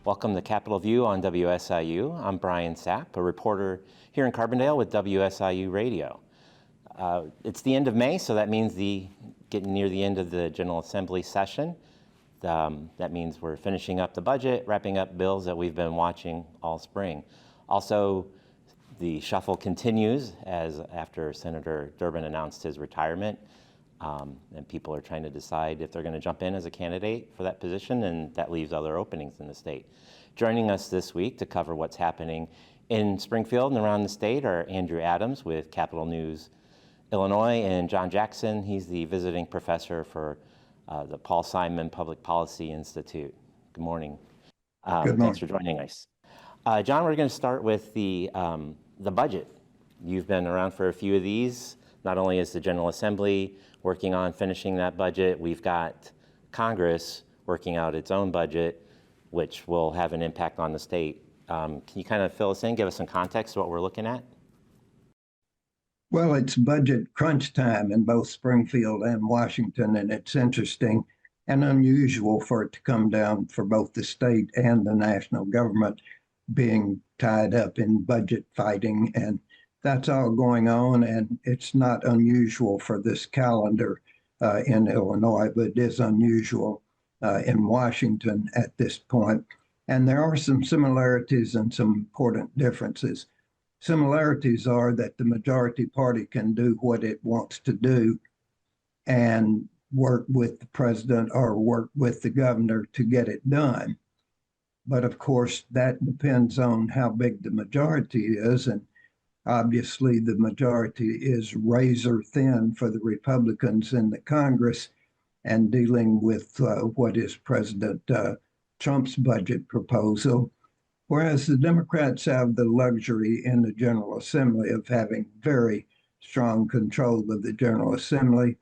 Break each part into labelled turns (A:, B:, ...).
A: Welcome to Capitol View on WSIU. I'm Brian Sapp, a reporter here in Carbondale with WSIU Radio. It's the end of May, so that means getting near the end of the General Assembly session. That means we're finishing up the budget, wrapping up bills that we've been watching all spring. Also, the shuffle continues after Senator Durbin announced his retirement. And people are trying to decide if they're going to jump in as a candidate for that position, and that leaves other openings in the state. Joining us this week to cover what's happening in Springfield and around the state are Andrew Adams with Capital News Illinois and John Jackson. He's the visiting professor for the Paul Simon Public Policy Institute. Good morning.
B: Good morning.
A: Thanks for joining us. John, we're going to start with the budget. You've been around for a few of these. Not only is the General Assembly working on finishing that budget, we've got Congress working out its own budget, which will have an impact on the state. Can you kind of fill us in, give us some context to what we're looking at?
B: Well, it's budget crunch time in both Springfield and Washington, and it's interesting and unusual for it to come down for both the state and the national government being tied up in budget fighting, and that's all going on, and it's not unusual for this calendar in Illinois, but it is unusual in Washington at this point. And there are some similarities and some important differences. Similarities are that the majority party can do what it wants to do and work with the president or work with the governor to get it done. But of course, that depends on how big the majority is, and obviously, the majority is razor thin for the Republicans in the Congress and dealing with what is President Trump's budget proposal, whereas the Democrats have the luxury in the General Assembly of having very strong control of the General Assembly,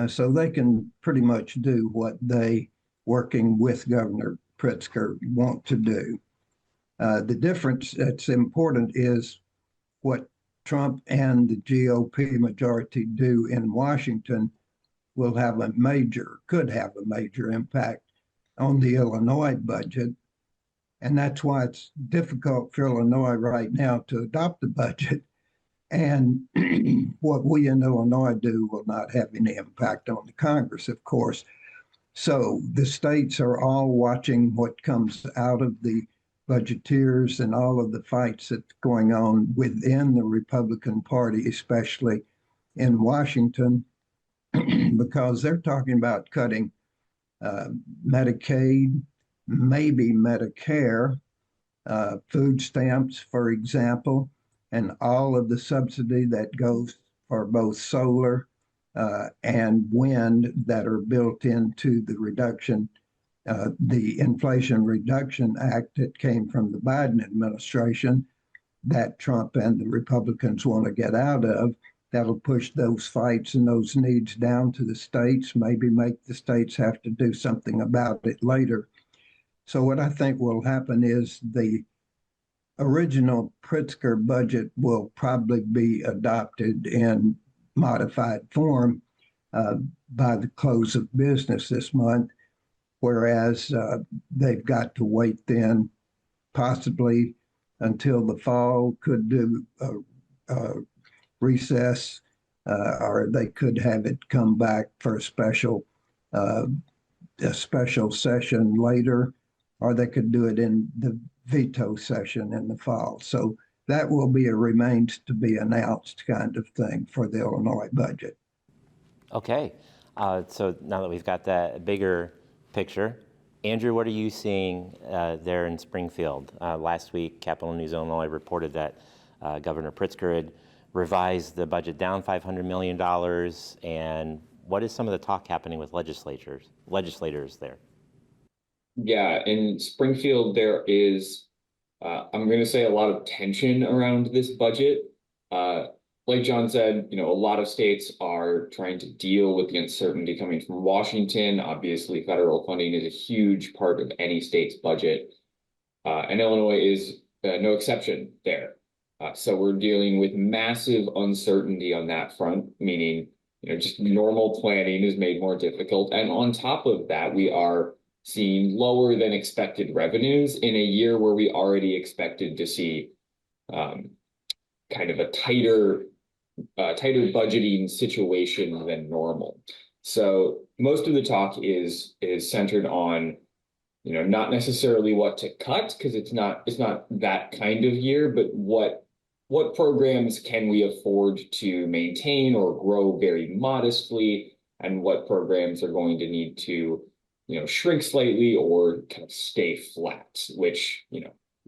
B: so they can pretty much do what they, working with Governor Pritzker, want to do. The difference that's important is what Trump and the GOP majority do in Washington could have a major impact on the Illinois budget. And that's why it's difficult for Illinois right now to adopt the budget. And what we in Illinois do will not have any impact on the Congress, of course. So the states are all watching what comes out of the budgeteers and all of the fights that's going on within the Republican Party, especially in Washington, because they're talking about cutting Medicaid, maybe Medicare, food stamps, for example, and all of the subsidy that goes for both solar and wind that are built into the reduction the Inflation Reduction Act that came from the Biden administration that Trump and the Republicans want to get out of. That'll push those fights and those needs down to the states, maybe make the states have to do something about it later. So what I think will happen is the original Pritzker budget will probably be adopted in modified form by the close of business this month, whereas they've got to wait then possibly until the fall, could do a recess, or they could have it come back for a special session later, or they could do it in the veto session in the fall. So that will be a remains to be announced kind of thing for the Illinois budget.
A: Okay, so now that we've got that bigger picture, Andrew, what are you seeing there in Springfield? Last week, Capital News Illinois reported that Governor Pritzker had revised the budget down $500 million. And what is some of the talk happening with legislators there?
C: Yeah, in Springfield, there is, I'm going to say, a lot of tension around this budget. Like John said, a lot of states are trying to deal with the uncertainty coming from Washington. Obviously, federal funding is a huge part of any state's budget, and Illinois is no exception there. So we're dealing with massive uncertainty on that front, meaning just normal planning is made more difficult. And on top of that, we are seeing lower than expected revenues in a year where we already expected to see kind of a tighter budgeting situation than normal. So most of the talk is centered on, not necessarily what to cut, because it's not that kind of year, but what programs can we afford to maintain or grow very modestly, and what programs are going to need to, shrink slightly or kind of stay flat, which,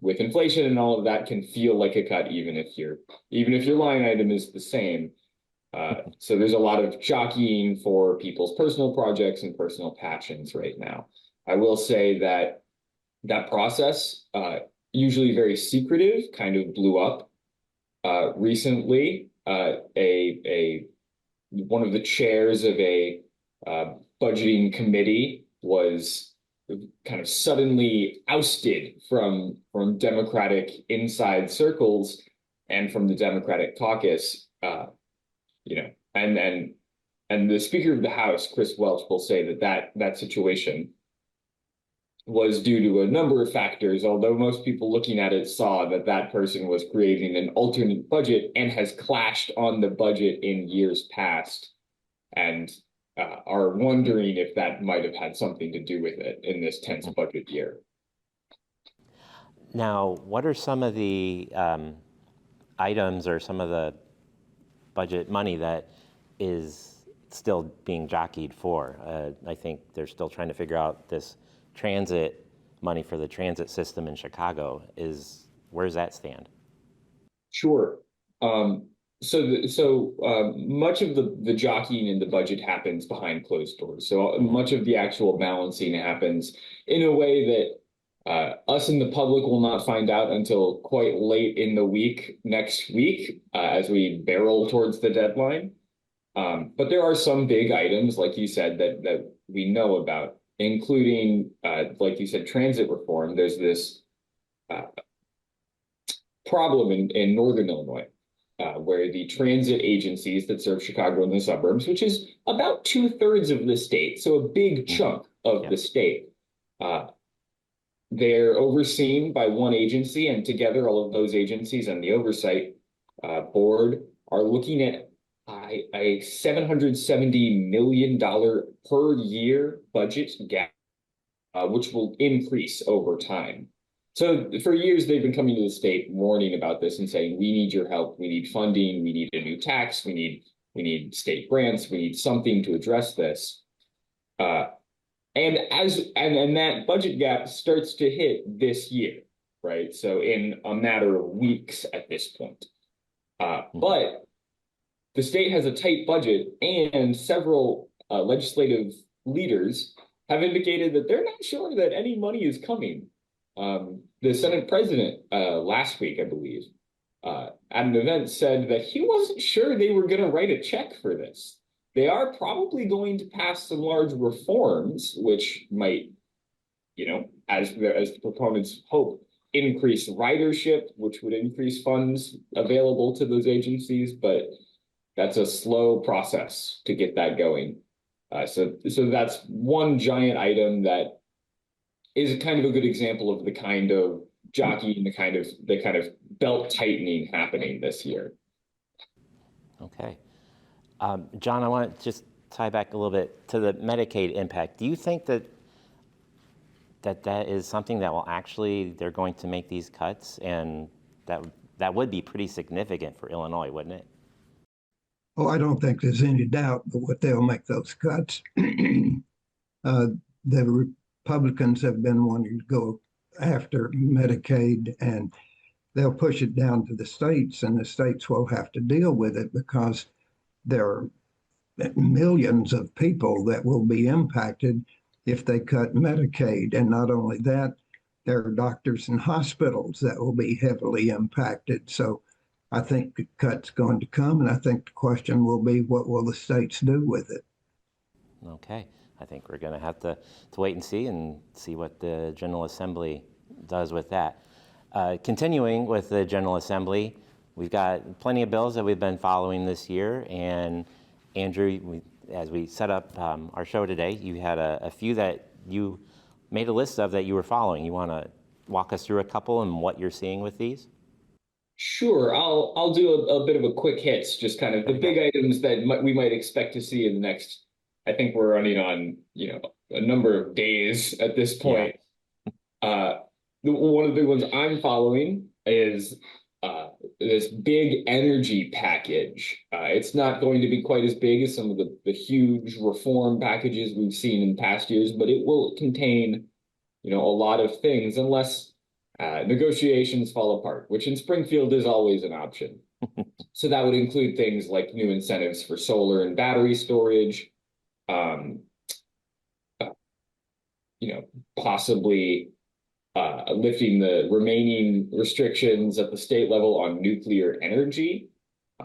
C: with inflation and all of that can feel like a cut, even if your line item is the same. So there's a lot of jockeying for people's personal projects and personal passions right now. I will say that process, usually very secretive, kind of blew up recently. One of the chairs of a budgeting committee was kind of suddenly ousted from Democratic inside circles and from the Democratic caucus. And the Speaker of the House, Chris Welch, will say that situation was due to a number of factors, although most people looking at it saw that person was creating an alternate budget and has clashed on the budget in years past, and are wondering if that might have had something to do with it in this tense budget year.
A: Now, what are some of the items or some of the budget money that is still being jockeyed for? I think they're still trying to figure out this transit money for the transit system in Chicago. Where does that stand?
C: Sure. So much of the jockeying in the budget happens behind closed doors. So much of the actual balancing happens in a way that us and the public will not find out until quite late in the week next week, as we barrel towards the deadline. But there are some big items, like you said, that we know about, including, like you said, transit reform. There's this problem in Northern Illinois, where the transit agencies that serve Chicago and the suburbs, which is about 2/3 of the state, so a big chunk of the state, they're overseen by one agency, and together all of those agencies and the oversight board are looking at a $770 million per year budget gap, which will increase over time. So for years, they've been coming to the state warning about this and saying, we need your help, we need funding, we need a new tax, we need state grants, we need something to address this. And that budget gap starts to hit this year, right? So in a matter of weeks at this point. But the state has a tight budget, and several legislative leaders have indicated that they're not sure that any money is coming. The Senate president last week, I believe, at an event said that he wasn't sure they were going to write a check for this. They are probably going to pass some large reforms, which might, as the proponents hope, increase ridership, which would increase funds available to those agencies. But that's a slow process to get that going. So that's one giant item that is kind of a good example of the kind of jockeying, the kind of belt tightening happening this year.
A: Okay. John, I want to just tie back a little bit to the Medicaid impact. Do you think that is something that will actually, they're going to make these cuts, and that would be pretty significant for Illinois, wouldn't it?
B: Oh, I don't think there's any doubt but what they'll make those cuts. The Republicans have been wanting to go after Medicaid, and they'll push it down to the states, and the states will have to deal with it because there are millions of people that will be impacted if they cut Medicaid. And not only that, there are doctors and hospitals that will be heavily impacted. So I think the cut's going to come, and I think the question will be, what will the states do with it?
A: Okay. I think we're going to have to wait and see what the General Assembly does with that. Continuing with the General Assembly, we've got plenty of bills that we've been following this year. And Andrew, as we set up our show today, you had a few that you made a list of that you were following. You want to walk us through a couple and what you're seeing with these?
C: Sure, I'll do a bit of a quick hits, just kind of the big items that we might expect to see in the next. I think we're running on, a number of days at this point. One of the big ones I'm following is this big energy package. It's not going to be quite as big as some of the huge reform packages we've seen in past years, but it will contain, a lot of things unless negotiations fall apart, which in Springfield is always an option. So that would include things like new incentives for solar and battery storage, possibly lifting the remaining restrictions at the state level on nuclear energy,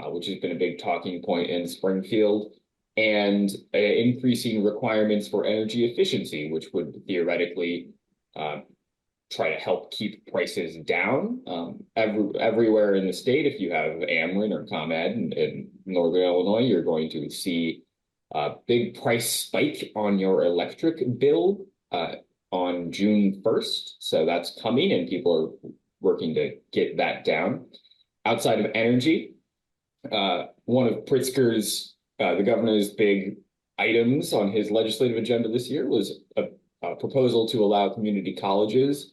C: which has been a big talking point in Springfield, and increasing requirements for energy efficiency, which would theoretically try to help keep prices down everywhere in the state. If you have Ameren or ComEd in Northern Illinois, you're going to see a big price spike on your electric bill on June 1st. So that's coming, and people are working to get that down. Outside of energy, one of Pritzker's, the governor's big items on his legislative agenda this year was a proposal to allow community colleges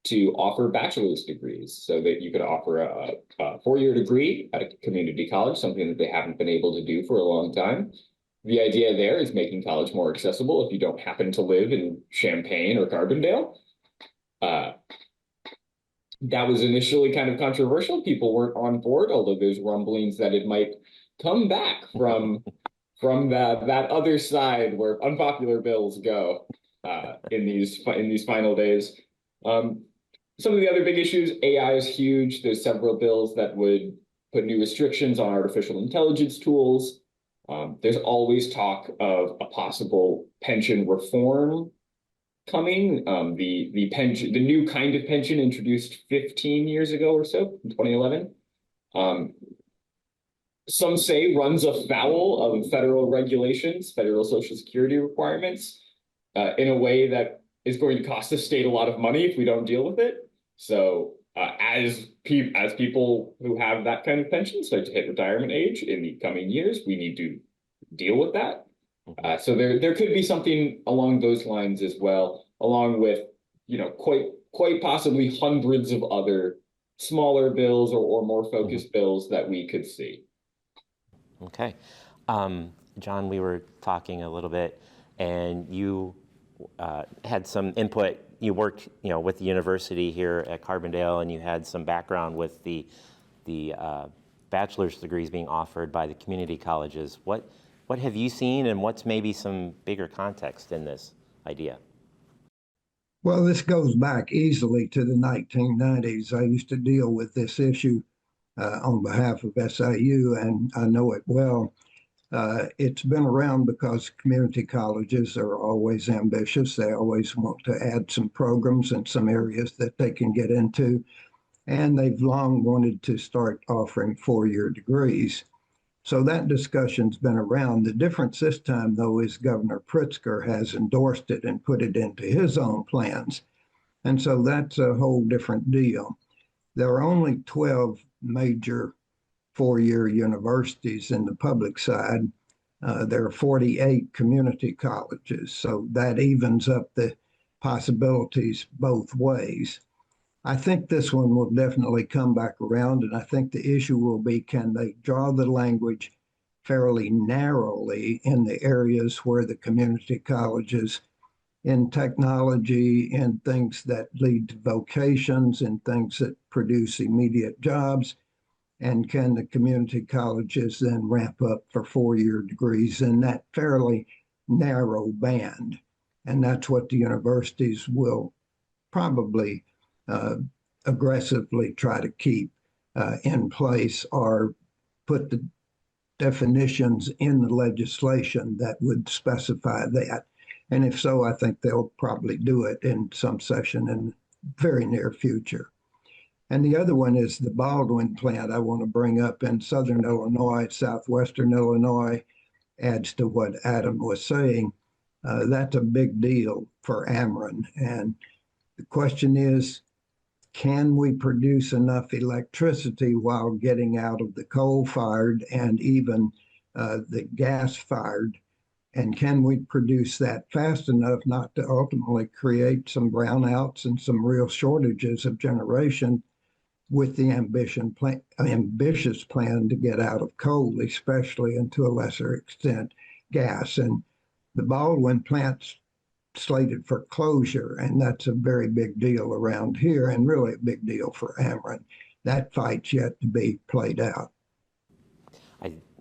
C: to offer bachelor's degrees, so that you could offer a 4-year degree at a community college, something that they haven't been able to do for a long time. The idea there is making college more accessible if you don't happen to live in Champaign or Carbondale. That was initially kind of controversial. People weren't on board, although there's rumblings that it might come back from that other side where unpopular bills go in these final days. Some of the other big issues, AI is huge. There's several bills that would put new restrictions on artificial intelligence tools. There's always talk of a possible pension reform coming. The new kind of pension introduced 15 years ago or so, in 2011. Some say runs afoul of federal regulations, federal Social Security requirements, in a way that is going to cost the state a lot of money if we don't deal with it. So as people who have that kind of pension start to hit retirement age in the coming years, we need to deal with that. So there could be something along those lines as well, along with quite possibly hundreds of other smaller bills or more focused bills that we could see.
A: Okay, John, we were talking a little bit, and you had some input. You worked, with the university here at Carbondale, and you had some background with the bachelor's degrees being offered by the community colleges. What have you seen, and what's maybe some bigger context in this idea?
B: Well, this goes back easily to the 1990s. I used to deal with this issue on behalf of SIU, and I know it well. It's been around because community colleges are always ambitious. They always want to add some programs in some areas that they can get into. And they've long wanted to start offering 4-year degrees. So that discussion's been around. The difference this time, though, is Governor Pritzker has endorsed it and put it into his own plans. And so that's a whole different deal. There are only 12 major 4-year universities in the public side. There are 48 community colleges, so that evens up the possibilities both ways. I think this one will definitely come back around, and I think the issue will be, can they draw the language fairly narrowly in the areas where the community colleges, in technology, in things that lead to vocations, in things that produce immediate jobs, and can the community colleges then ramp up for 4-year degrees in that fairly narrow band? And that's what the universities will probably aggressively try to keep in place, or put the definitions in the legislation that would specify that. And if so, I think they'll probably do it in some session in the very near future. And the other one is the Baldwin plant I want to bring up in Southern Illinois, Southwestern Illinois, adds to what Adam was saying. That's a big deal for Ameren. And the question is, can we produce enough electricity while getting out of the coal-fired and even the gas-fired? And can we produce that fast enough not to ultimately create some brownouts and some real shortages of generation with the ambitious plan to get out of coal, especially, and to a lesser extent, gas? And the Baldwin plant's slated for closure, and that's a very big deal around here and really a big deal for Ameren. That fight's yet to be played out.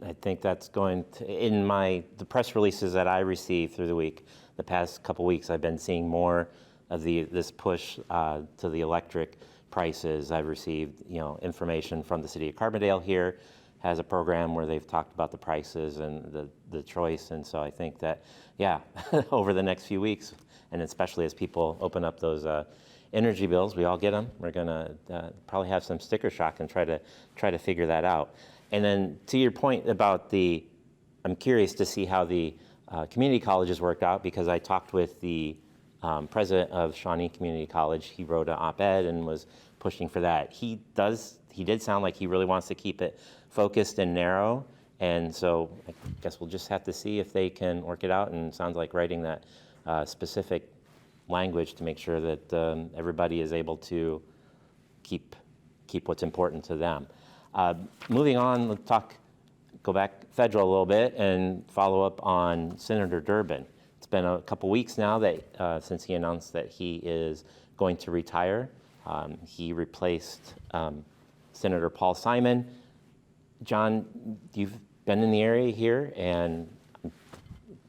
A: I think that's going to, in the press releases that I received through the week, the past couple weeks, I've been seeing more of this push to the electric prices. I've received, information from the city of Carbondale here has a program where they've talked about the prices and the choice. And so I think that, yeah, over the next few weeks, and especially as people open up those energy bills, we all get them. We're gonna probably have some sticker shock and try to figure that out. And then to your point about I'm curious to see how the community colleges worked out, because I talked with the president of Shawnee Community College. He wrote an op-ed and was pushing for that. He did sound like he really wants to keep it focused and narrow. And so I guess we'll just have to see if they can work it out. And it sounds like writing that specific language to make sure that everybody is able to keep what's important to them. Moving on, let's go back federal a little bit and follow up on Senator Durbin. It's been a couple weeks now that since he announced that he is going to retire. He replaced Senator Paul Simon. John, you've been in the area here and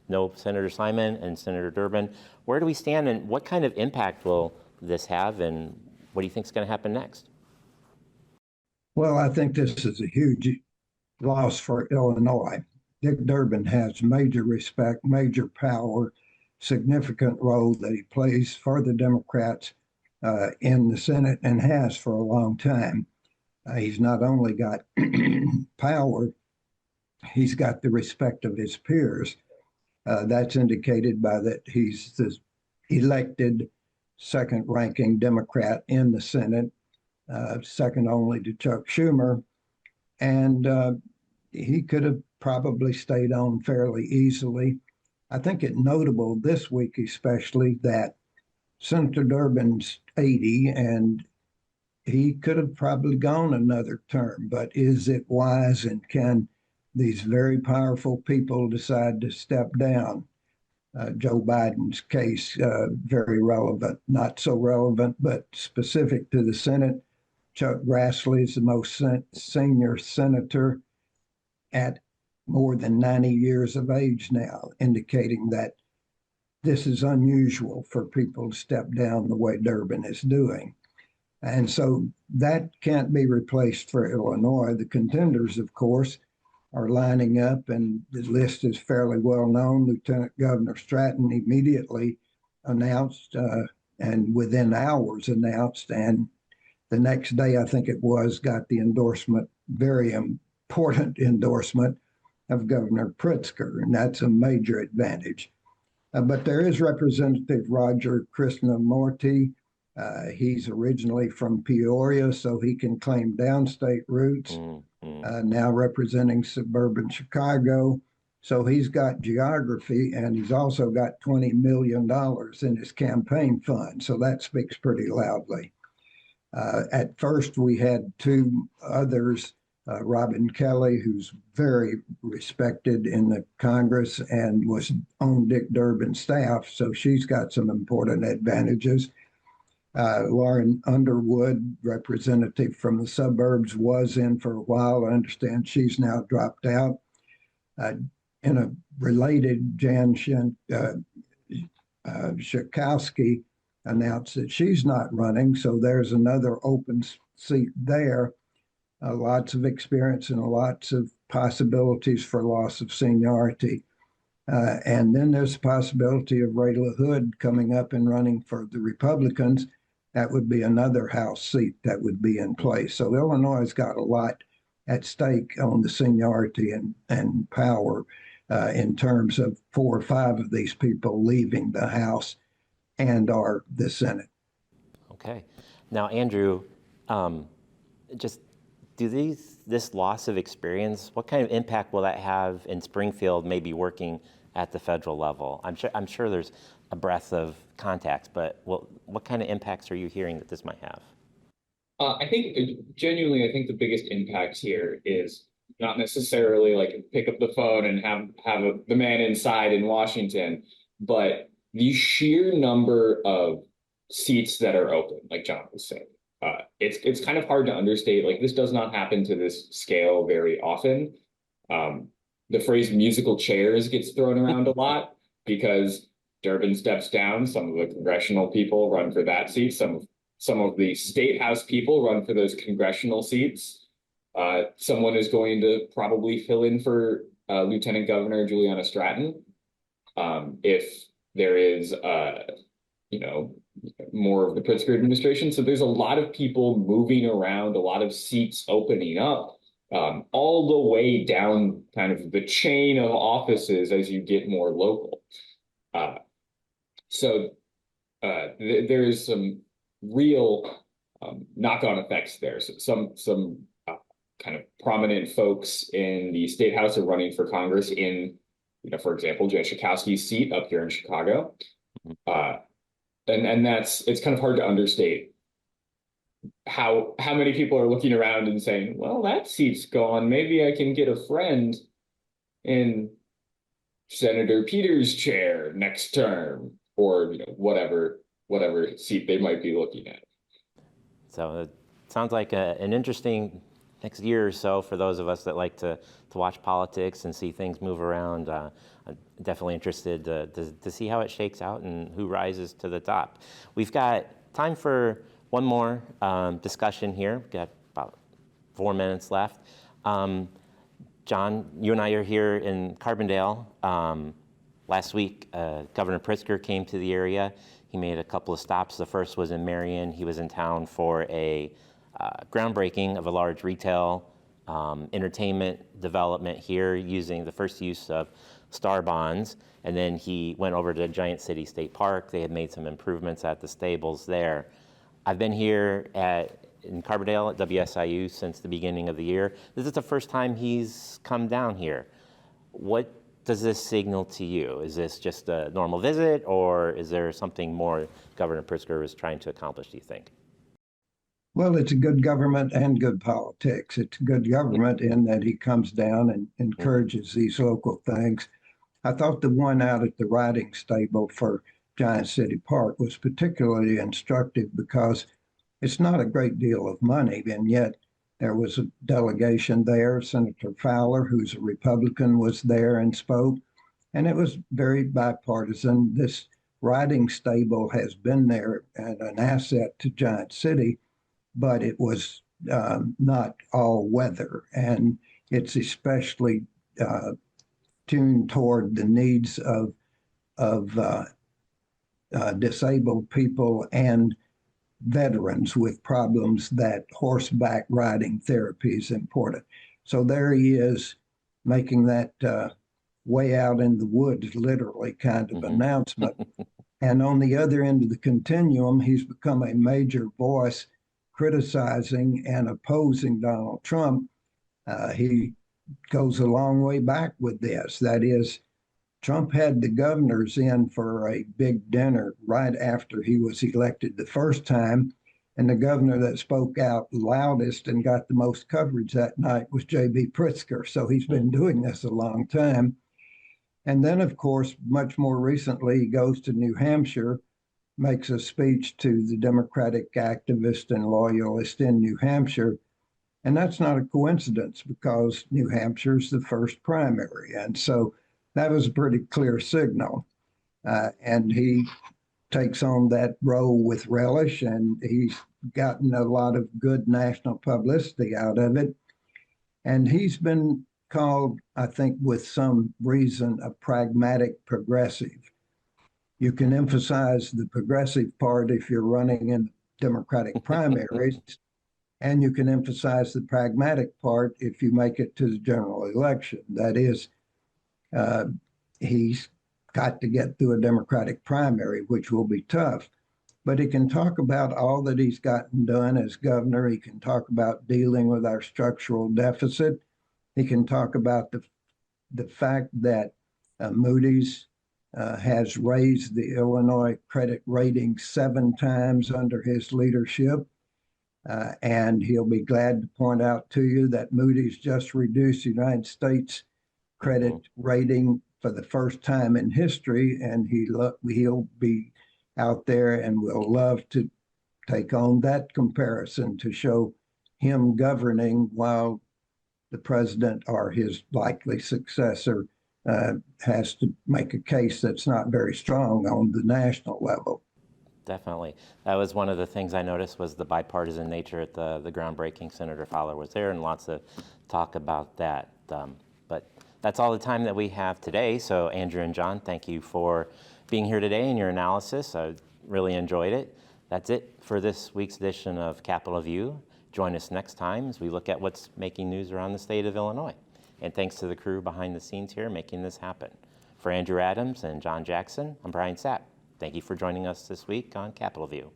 A: know Senator Simon and Senator Durbin. Where do we stand, and what kind of impact will this have, and what do you think is going to happen next?
B: Well, I think this is a huge loss for Illinois. Dick Durbin has major respect, major power, significant role that he plays for the Democrats in the Senate and has for a long time. He's not only got power, he's got the respect of his peers. That's indicated by that he's the elected second-ranking Democrat in the Senate, second only to Chuck Schumer. And he could have probably stayed on fairly easily. I think it's notable this week especially that Senator Durbin's 80 and he could have probably gone another term, but is it wise, and can these very powerful people decide to step down? Joe Biden's case, very relevant, not so relevant, but specific to the Senate. Chuck Grassley is the most senior senator at more than 90 years of age now, indicating that this is unusual for people to step down the way Durbin is doing. And so that can't be replaced for Illinois. The contenders, of course, are lining up, and the list is fairly well known. Lieutenant Governor Stratton immediately announced, and within hours announced, and the next day, I think it was, got the endorsement, very important endorsement of Governor Pritzker, and that's a major advantage. But there is Representative Roger Krishnamurti. He's originally from Peoria, so he can claim downstate roots, now representing suburban Chicago. So he's got geography, and he's also got $20 million in his campaign fund. So that speaks pretty loudly. At first, we had two others, Robin Kelly, who's very respected in the Congress and was on Dick Durbin's staff, so she's got some important advantages. Lauren Underwood, representative from the suburbs, was in for a while. I understand she's now dropped out. In a related, Jan Schakowsky announced that she's not running, so there's another open seat there. Lots of experience and lots of possibilities for loss of seniority. And then there's the possibility of Ray LaHood coming up and running for the Republicans. That would be another House seat that would be in place. So Illinois has got a lot at stake on the seniority and power in terms of 4 or 5 of these people leaving the House and or the Senate.
A: Okay. Now, Andrew, just this loss of experience, what kind of impact will that have in Springfield, maybe working at the federal level? I'm sure there's a breadth of contacts, but what kind of impacts are you hearing that this might have?
C: I think genuinely, I think the biggest impact here is not necessarily like pick up the phone and have the man inside in Washington, but the sheer number of seats that are open, like John was saying. It's kind of hard to understate. Like, this does not happen to this scale very often. The phrase musical chairs gets thrown around a lot because Durbin steps down. Some of the congressional people run for that seat. Some of the state house people run for those congressional seats. Someone is going to probably fill in for Lieutenant Governor Juliana Stratton if there is, more of the Pritzker administration. So there's a lot of people moving around, a lot of seats opening up, all the way down kind of the chain of offices as you get more local. So there is some real knock-on effects there. So some kind of prominent folks in the state house are running for Congress in, for example, Jen Schakowsky's seat up here in Chicago. And it's kind of hard to understate how many people are looking around and saying, well, that seat's gone. Maybe I can get a friend in Senator Peters' chair next term, or whatever seat they might be looking at. So
A: it sounds like an interesting next year or so for those of us that like to watch politics and see things move around. I'm definitely interested to see how it shakes out and who rises to the top. We've got time for one more discussion here. We've got about 4 minutes left. John, you and I are here in Carbondale. Last week, Governor Pritzker came to the area. He made a couple of stops. The first was in Marion. He was in town for a groundbreaking of a large retail entertainment development here using the first use of star bonds. And then he went over to Giant City State Park. They had made some improvements at the stables there. I've been here in Carbondale at WSIU since the beginning of the year. This is the first time he's come down here. What does this signal to you? Is this just a normal visit, or is there something more Governor Pritzker was trying to accomplish, do you think?
B: Well, it's a good government and good politics. It's good government in that he comes down and encourages these local things. I thought the one out at the riding stable for Giant City Park was particularly instructive because it's not a great deal of money, and yet there was a delegation there. Senator Fowler, who's a Republican, was there and spoke, and it was very bipartisan. This riding stable has been there and an asset to Giant City, but it was not all weather, and it's especially tuned toward the needs of disabled people and veterans with problems that horseback riding therapy is important. So there he is making that way out in the woods, literally kind of announcement. And on the other end of the continuum, he's become a major voice criticizing and opposing Donald Trump. He goes a long way back with this. That is, Trump had the governors in for a big dinner right after he was elected the first time. And the governor that spoke out loudest and got the most coverage that night was J.B. Pritzker. So he's been doing this a long time. And then, of course, much more recently, he goes to New Hampshire, makes a speech to the Democratic activist and loyalist in New Hampshire. And that's not a coincidence because New Hampshire is the first primary. And so that was a pretty clear signal. And he takes on that role with relish, and he's gotten a lot of good national publicity out of it. And he's been called, I think, with some reason, a pragmatic progressive. You can emphasize the progressive part if you're running in Democratic primaries, and you can emphasize the pragmatic part if you make it to the general election. That is, Uh, he's got to get through a Democratic primary, which will be tough. But he can talk about all that he's gotten done as governor. He can talk about dealing with our structural deficit. He can talk about the fact that Moody's has raised the Illinois credit rating 7 times under his leadership. And he'll be glad to point out to you that Moody's just reduced the United States credit rating for the first time in history, and he'll be out there and will love to take on that comparison to show him governing while the president or his likely successor has to make a case that's not very strong on the national level.
A: Definitely. That was one of the things I noticed was the bipartisan nature at the groundbreaking. Senator Fowler was there and lots of talk about that. But that's all the time that we have today. So Andrew and John, thank you for being here today and your analysis. I really enjoyed it. That's it for this week's edition of Capitol View. Join us next time as we look at what's making news around the state of Illinois. And thanks to the crew behind the scenes here making this happen. For Andrew Adams and John Jackson, I'm Brian Sapp. Thank you for joining us this week on Capitol View.